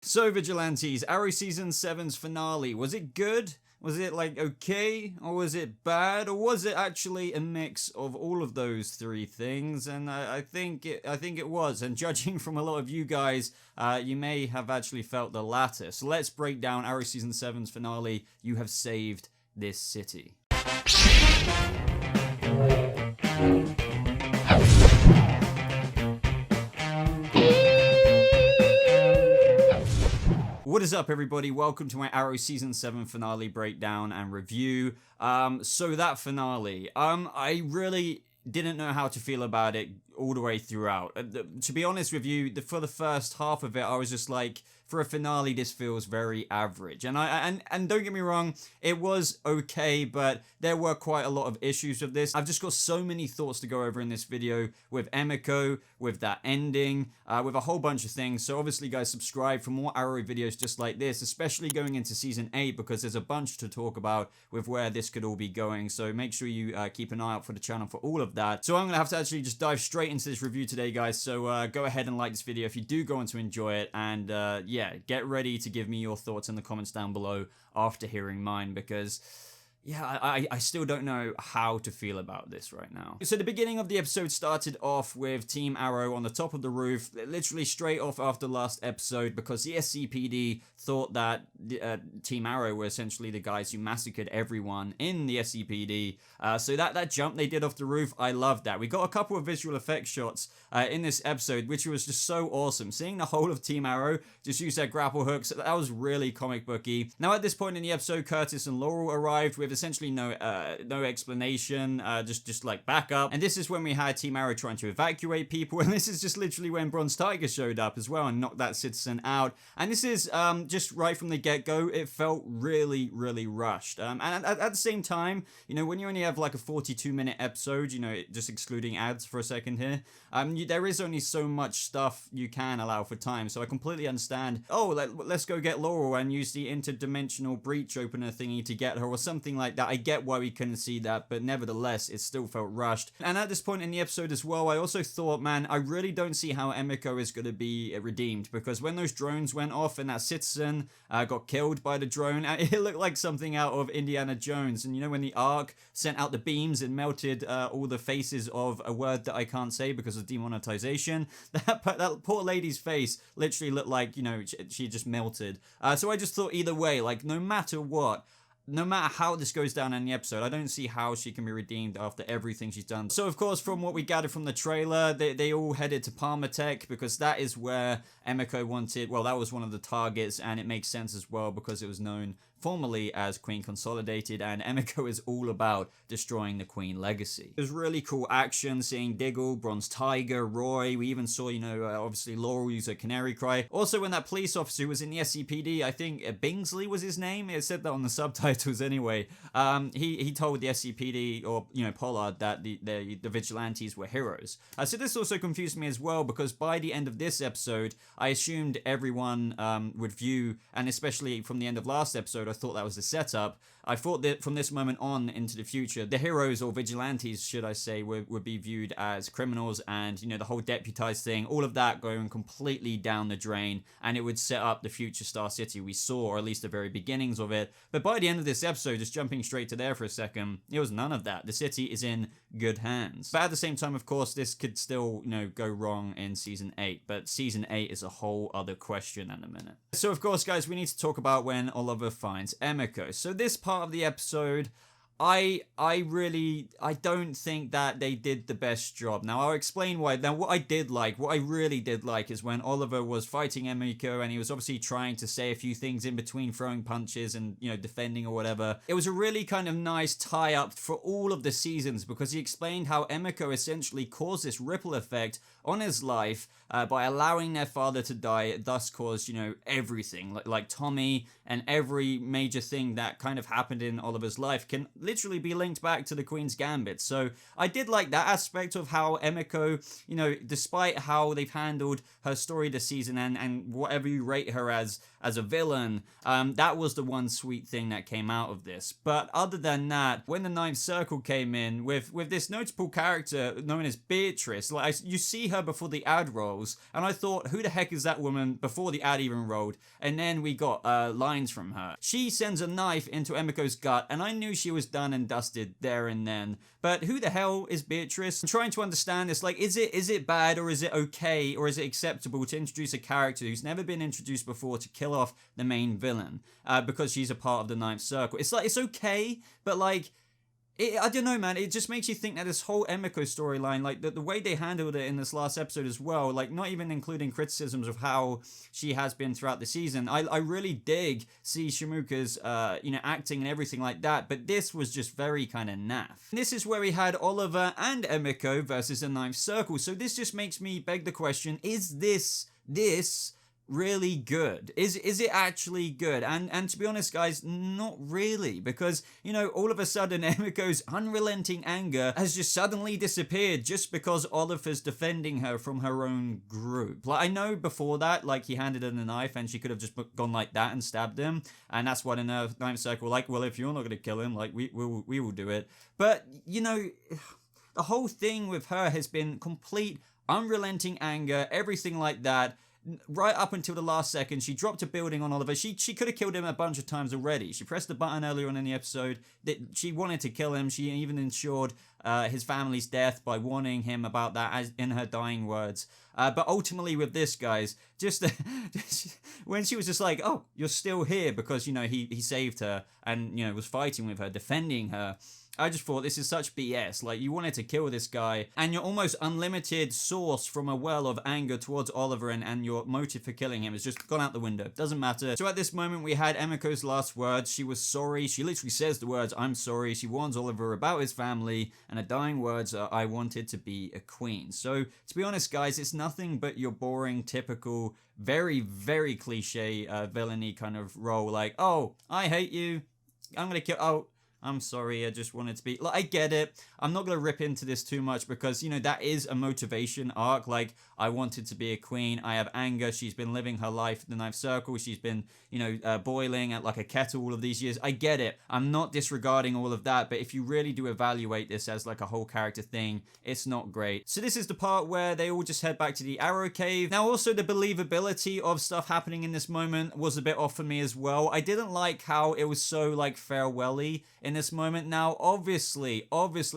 So Vigilantes, Arrow Season 7's finale, was it good? Was it like okay, or was it bad, or was it actually a mix of all of those three things? And I think it was. And judging from a lot of you guys, you may have actually felt the latter. So let's break down Arrow Season 7's finale. You have saved this city. What is up, everybody? Welcome to my Arrow Season 7 finale breakdown and review. So that finale, I really didn't know how to feel about it all the way throughout. To be honest with you, for the first half of it, I was just like, for a finale, this feels very average. And and don't get me wrong, it was okay, but there were quite a lot of issues with this. I've just got so many thoughts to go over in this video with Emiko, with that ending, with a whole bunch of things. So obviously, guys, subscribe for more Arrow videos just like this, especially going into Season 8, because there's a bunch to talk about with where this could all be going. So make sure you keep an eye out for the channel for all of that. So I'm going to have to actually just dive straight into this review today, guys. So go ahead and like this video if you do go on to enjoy it. And yeah, get ready to give me your thoughts in the comments down below after hearing mine, because yeah, I still don't know how to feel about this right now. So the beginning of the episode started off with Team Arrow on the top of the roof, literally straight off after last episode, because the SCPD thought that Team Arrow were essentially the guys who massacred everyone in the SCPD. So that jump they did off the roof, I loved that. We got a couple of visual effects shots in this episode, which was just so awesome. Seeing the whole of Team Arrow just use their grapple hooks, that was really comic booky. Now at this point in the episode, Curtis and Laurel arrived with essentially no explanation, just like backup. And this is when we had Team Arrow trying to evacuate people, and this is just literally when Bronze Tiger showed up as well and knocked that citizen out. And this is just right from the get-go, it felt really rushed. And at the same time, you know, when you only have like a 42-minute episode, you know, just excluding ads for a second here, there is only so much stuff you can allow for time. So I completely understand, oh, let's go get Laurel and use the interdimensional breach opener thingy to get her, or something like that. I get why we couldn't see that, but nevertheless, it still felt rushed. And at this point in the episode as well, I also thought, man, I really don't see how Emiko is going to be redeemed, because when those drones went off and that citizen got killed by the drone, it looked like something out of Indiana Jones. And you know, when the Ark sent out the beams and melted all the faces of a word that I can't say because of demonetization, that poor lady's face literally looked like, you know, she just melted. So I just thought either way, like, no matter what, no matter how this goes down in the episode, I don't see how she can be redeemed after everything she's done. So, of course, from what we gathered from the trailer, they all headed to Palmatech, because that is where Emiko wanted, well, that was one of the targets, and it makes sense as well because it was known formerly as Queen Consolidated, and Emiko is all about destroying the Queen legacy. It was really cool action, seeing Diggle, Bronze Tiger, Roy. We even saw, you know, obviously Laurel use a canary cry. Also, when that police officer who was in the SCPD, I think Bingsley was his name, it said that on the subtitles anyway, he told the SCPD, or, you know, Pollard, that the Vigilantes were heroes. So this also confused me as well, because by the end of this episode, I assumed everyone would view, and especially from the end of last episode, I thought that was the setup. I thought that from this moment on into the future, the heroes, or vigilantes, should I say, would be viewed as criminals, and, you know, the whole deputized thing, all of that going completely down the drain, and it would set up the future Star City we saw, or at least the very beginnings of it. But by the end of this episode, just jumping straight to there for a second, it was none of that. The city is in good hands. But at the same time, of course, this could still, you know, go wrong in Season 8, but Season 8 is a whole other question in a minute. So, of course, guys, we need to talk about when Oliver finds Emiko. So this part of the episode, I don't think that they did the best job. Now, I'll explain why. Now, what I really did like is when Oliver was fighting Emiko, and he was obviously trying to say a few things in between throwing punches and, you know, defending or whatever. It was a really kind of nice tie-up for all of the seasons, because he explained how Emiko essentially caused this ripple effect on his life by allowing their father to die, thus caused, you know, everything. Like Tommy and every major thing that kind of happened in Oliver's life can literally be linked back to the Queen's Gambit. So I did like that aspect of how Emiko, you know, despite how they've handled her story this season and whatever you rate her as a villain, that was the one sweet thing that came out of this. But other than that, when the Ninth Circle came in with this notable character known as Beatrice, like you see her before the ad rolls, and I thought, who the heck is that woman, before the ad even rolled? And then we got lines from her. She sends a knife into Emiko's gut, and I knew she was done and dusted there and then. But who the hell is Beatrice? I'm trying to understand this. Like, is it bad, or is it okay, or is it acceptable to introduce a character who's never been introduced before to kill off the main villain because she's a part of the Ninth Circle? It's like, it's okay, but like, I don't know, man. It just makes you think that this whole Emiko storyline, like the way they handled it in this last episode as well, like not even including criticisms of how she has been throughout the season. I really dig see Smoak's acting and everything like that, but this was just very kind of naff. This is where we had Oliver and Emiko versus the Ninth Circle. So this just makes me beg the question: is this really good? Is it actually good? And to be honest, guys, not really, because, you know, all of a sudden Emiko's unrelenting anger has just suddenly disappeared just because Oliver's defending her from her own group. Like, I know before that, like, he handed her the knife and she could have just gone like that and stabbed him, and that's what in the Ninth Circle were like, well, if you're not going to kill him, like, we will do it. But, you know, the whole thing with her has been complete unrelenting anger, everything like that. Right up until the last second, she dropped a building on Oliver. She could have killed him a bunch of times already. She pressed the button earlier on in the episode that she wanted to kill him. She even ensured his family's death by warning him about that as in her dying words. But ultimately with this, guys, just when she was just like, oh, you're still here because, you know, he saved her and, you know, was fighting with her, defending her. I just thought, this is such BS. Like, you wanted to kill this guy, and your almost unlimited source from a well of anger towards Oliver and your motive for killing him has just gone out the window. Doesn't matter. So at this moment, we had Emiko's last words. She was sorry. She literally says the words, I'm sorry. She warns Oliver about his family, and her dying words are, I wanted to be a queen. So, to be honest, guys, it's nothing but your boring, typical, very, very cliche villainy kind of role. Like, oh, I hate you. I'm gonna kill... Oh, I'm sorry, I just wanted to be... Like, I get it. I'm not going to rip into this too much because, you know, that is a motivation arc. Like, I wanted to be a queen. I have anger. She's been living her life in the Ninth Circle. She's been, you know, boiling at like a kettle all of these years. I get it. I'm not disregarding all of that. But if you really do evaluate this as like a whole character thing, it's not great. So this is the part where they all just head back to the Arrow Cave. Now, also the believability of stuff happening in this moment was a bit off for me as well. I didn't like how it was so like farewell-y in this moment. Now, obviously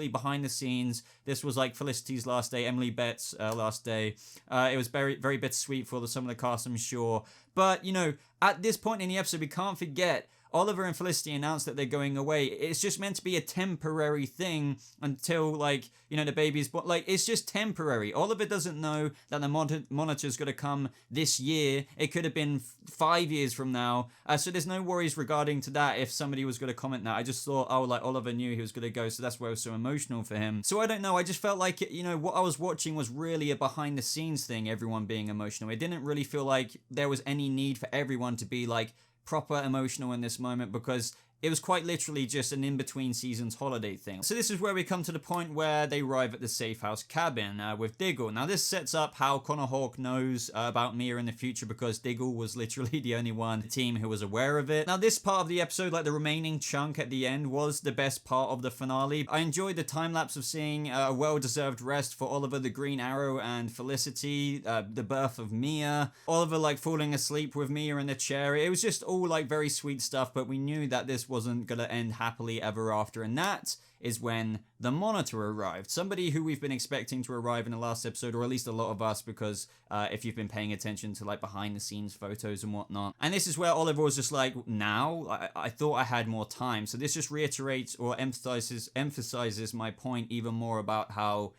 behind the scenes, this was like Felicity's last day, Emily Bett's last day. It was very, very bittersweet for some of the cast, I'm sure. But, you know, at this point in the episode, we can't forget Oliver and Felicity announced that they're going away. It's just meant to be a temporary thing until, like, you know, the baby's born. Like, it's just temporary. Oliver doesn't know that the monitor's going to come this year. It could have been 5 years from now. So there's no worries regarding to that if somebody was going to comment that. I just thought, oh, like, Oliver knew he was going to go, so that's why it was so emotional for him. So I don't know. I just felt like, you know, what I was watching was really a behind-the-scenes thing, everyone being emotional. It didn't really feel like there was any need for everyone to be, like, proper emotional in this moment because it was quite literally just an in-between seasons holiday thing. So this is where we come to the point where they arrive at the safe house cabin with Diggle. Now this sets up how Connor Hawke knows about Mia in the future because Diggle was literally the only one on the team who was aware of it. Now this part of the episode, like the remaining chunk at the end, was the best part of the finale. I enjoyed the time-lapse of seeing a well-deserved rest for Oliver the Green Arrow and Felicity, the birth of Mia, Oliver like falling asleep with Mia in the chair. It was just all like very sweet stuff, but we knew that this wasn't gonna end happily ever after, and that is when the Monitor arrived. Somebody who we've been expecting to arrive in the last episode, or at least a lot of us, because if you've been paying attention to like behind the scenes photos and whatnot. And this is where Oliver was just like, now? I thought I had more time. So this just reiterates or emphasizes my point even more about how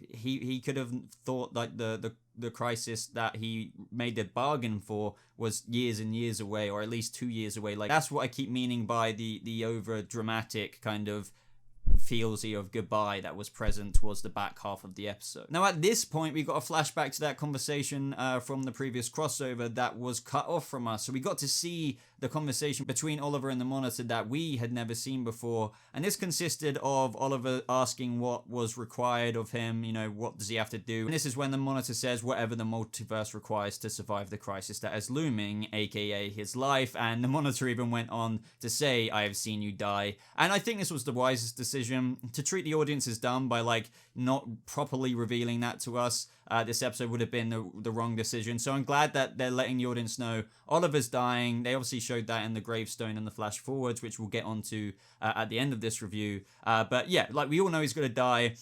he could have thought like the crisis that he made the bargain for was years and years away, or at least 2 years away. Like, that's what I keep meaning by the over dramatic kind of feelsy of goodbye that was present towards the back half of the episode. Now at this point we got a flashback to that conversation from the previous crossover that was cut off from us, so we got to see the conversation between Oliver and the Monitor that we had never seen before, and this consisted of Oliver asking what was required of him, you know, what does he have to do, and this is when the Monitor says whatever the multiverse requires to survive the crisis that is looming, aka his life, and the Monitor even went on to say, I have seen you die, and I think this was the wisest decision to treat the audience as dumb by like not properly revealing that to us. This episode would have been the wrong decision. So I'm glad that they're letting the audience know Oliver's dying. They obviously showed that in the gravestone and the flash forwards, which we'll get onto at the end of this review. But yeah, like we all know he's going to die.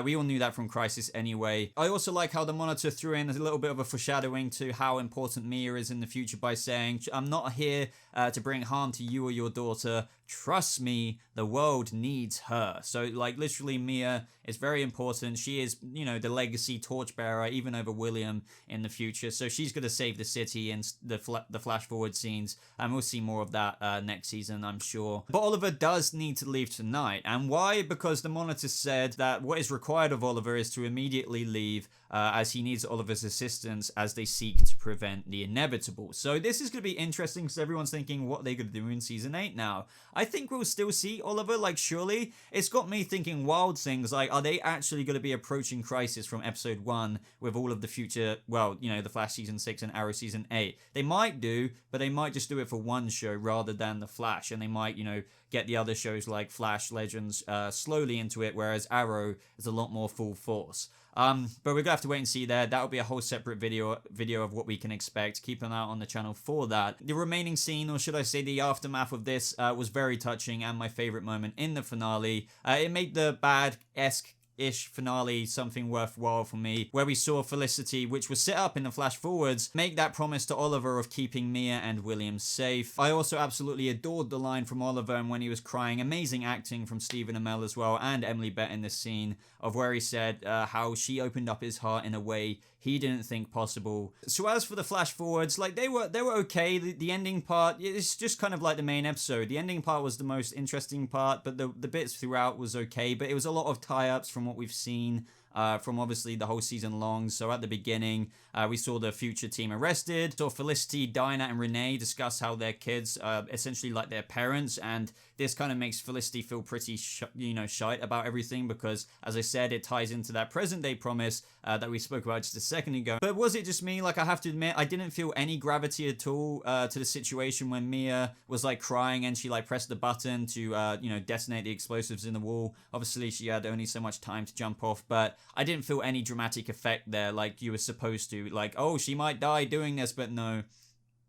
We all knew that from Crisis anyway. I also like how the Monitor threw in a little bit of a foreshadowing to how important Mia is in the future by saying, I'm not here to bring harm to you or your daughter. Trust me, the world needs her. So like literally Mia is very important. She is, you know, the legacy torchbearer even over William in the future. So she's going to save the city in the flash forward scenes, and we'll see more of that next season, I'm sure. But Oliver does need to leave tonight. And why? Because the Monitor said that what is required of Oliver is to immediately leave as he needs Oliver's assistance as they seek to prevent the inevitable. So this is going to be interesting because everyone's thinking what they're going to do in season 8 now. I think we'll still see Oliver, like surely. It's got me thinking wild things like, are they actually going to be approaching Crisis from episode 1 with all of the future, well, you know, the Flash season 6 and Arrow season 8? They might do, but they might just do it for one show rather than the Flash, and they might, you know, get the other shows like Flash Legends slowly into it, whereas Arrow is a lot more full force. But we're gonna have to wait and see there. That'll be a whole separate video of what we can expect. Keep an eye out on the channel for that. The remaining scene, or should I say the aftermath of this, was very touching and my favorite moment in the finale. It made the bad-esque finale something worthwhile for me, where we saw Felicity, which was set up in the flash forwards, make that promise to Oliver of keeping Mia and William safe. I also absolutely adored the line from Oliver and when he was crying. Amazing acting from Stephen Amell as well, and Emily Bett in this scene, of where he said how she opened up his heart in a way he didn't think possible. So as for the flash forwards, like they were okay. The ending part, it's just kind of like the main episode. The ending part was the most interesting part, but the bits throughout was okay. But it was a lot of tie-ups from what we've seen from obviously the whole season long. So at the beginning, we saw the future team arrested. Saw Felicity, Dinah, and Renee discuss how their kids essentially like their parents, and this kind of makes Felicity feel pretty shite about everything because, as I said, it ties into that present day promise that we spoke about just a second ago. But was it just me? Like, I have to admit, I didn't feel any gravity at all to the situation when Mia was like crying and she like pressed the button to detonate the explosives in the wall. Obviously she had only so much time to jump off, but I didn't feel any dramatic effect there like you were supposed to. Like, oh, she might die doing this, but no,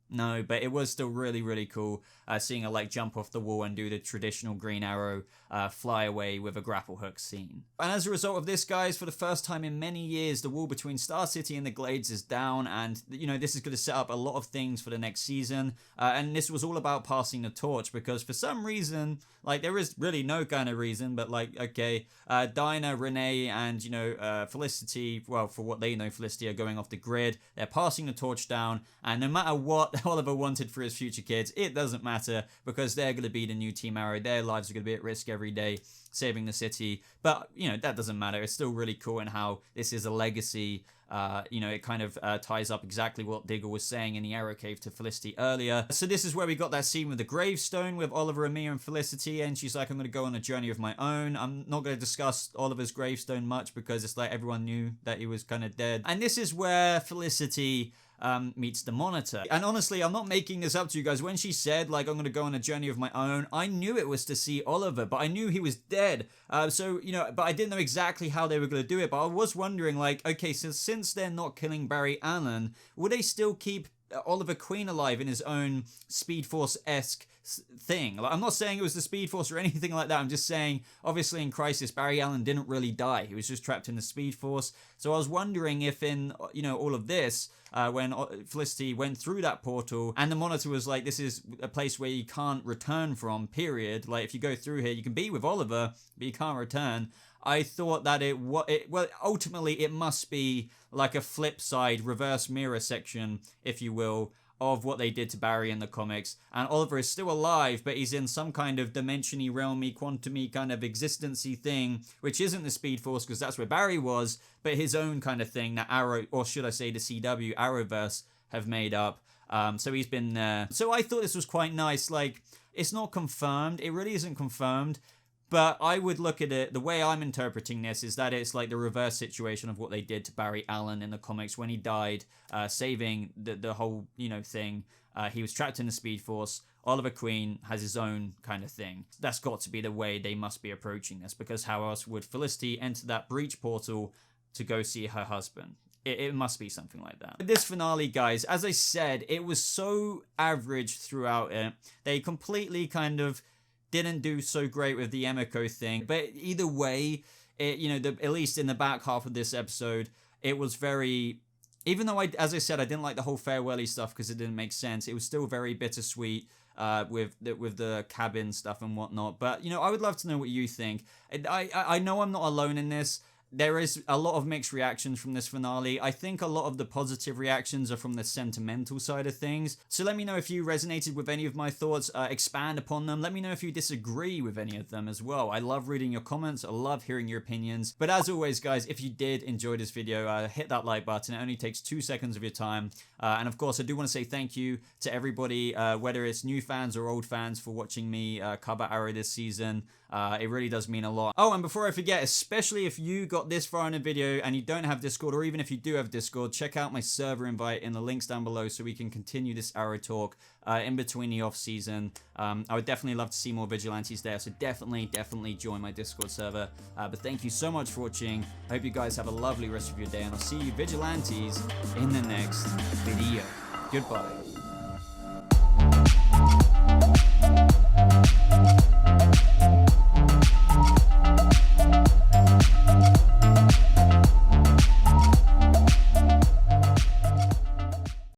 but it was still really, really cool seeing her like jump off the wall and do the traditional Green Arrow fly away with a grapple hook scene. And as a result of this, guys, for the first time in many years, the wall between Star City and the Glades is down, and this is going to set up a lot of things for the next season. And this was all about passing the torch because for some reason, like there is really no kind of reason, but like, okay, Dinah, Renee, and Felicity, well, for what they know, Felicity are going off the grid. They're passing the torch down, and no matter what Oliver wanted for his future kids, it doesn't matter because they're going to be the new Team Arrow. Their lives are going to be at risk every day, saving the city. But, that doesn't matter. It's still really cool in how this is a legacy. It kind of ties up exactly what Diggle was saying in the Arrow Cave to Felicity earlier. So this is where we got that scene with the gravestone with Oliver and Mia and Felicity, and she's like, I'm going to go on a journey of my own. I'm not going to discuss Oliver's gravestone much because it's like everyone knew that he was kind of dead. And this is where Felicity meets the Monitor. And honestly, I'm not making this up to you guys. When she said, like, I'm going to go on a journey of my own, I knew it was to see Oliver, but I knew he was dead. But I didn't know exactly how they were going to do it. But I was wondering, like, okay, so since they're not killing Barry Allen, would they still keep Oliver Queen alive in his own Speed Force-esque thing? Like, I'm not saying it was the Speed Force or anything like that. I'm just saying, obviously in Crisis, Barry Allen didn't really die. He was just trapped in the Speed Force. So I was wondering if in, all of this, when Felicity went through that portal and the Monitor was like, this is a place where you can't return from, period. Like, if you go through here, you can be with Oliver, but you can't return. I thought that ultimately it must be like a flip side, reverse mirror section, if you will, of what they did to Barry in the comics. And Oliver is still alive, but he's in some kind of dimension-y, realm-y, quantum-y kind of existence-y thing, which isn't the Speed Force, because that's where Barry was, but his own kind of thing that Arrow, or should I say the CW, Arrowverse, have made up. So he's been there. So I thought this was quite nice. Like, it's not confirmed. It really isn't confirmed. But I would look at it, the way I'm interpreting this is that it's like the reverse situation of what they did to Barry Allen in the comics when he died, saving the whole, thing. He was trapped in the Speed Force. Oliver Queen has his own kind of thing. That's got to be the way they must be approaching this, because how else would Felicity enter that breach portal to go see her husband? It must be something like that. This finale, guys, as I said, it was so average throughout it. They completely kind of didn't do so great with the Emiko thing. But either way, at least in the back half of this episode, it was very... Even though, as I said, I didn't like the whole farewell-y stuff because it didn't make sense, it was still very bittersweet with the cabin stuff and whatnot. But, I would love to know what you think. I know I'm not alone in this. There is a lot of mixed reactions from this finale. I think a lot of the positive reactions are from the sentimental side of things. So let me know if you resonated with any of my thoughts. Expand upon them. Let me know if you disagree with any of them as well. I love reading your comments. I love hearing your opinions. But as always, guys, if you did enjoy this video, hit that like button. It only takes 2 seconds of your time. And of course, I do want to say thank you to everybody, whether it's new fans or old fans, for watching me cover Arrow this season. It really does mean a lot. Oh, and before I forget, especially if you got this far in a video and you don't have Discord, or even if you do have Discord, check out my server invite in the links down below so we can continue this Arrow talk in between the off season. I would definitely love to see more Vigilantes there, so definitely join my Discord server. But thank you so much for watching. I hope you guys have a lovely rest of your day, and I'll see you Vigilantes in the next video. Goodbye.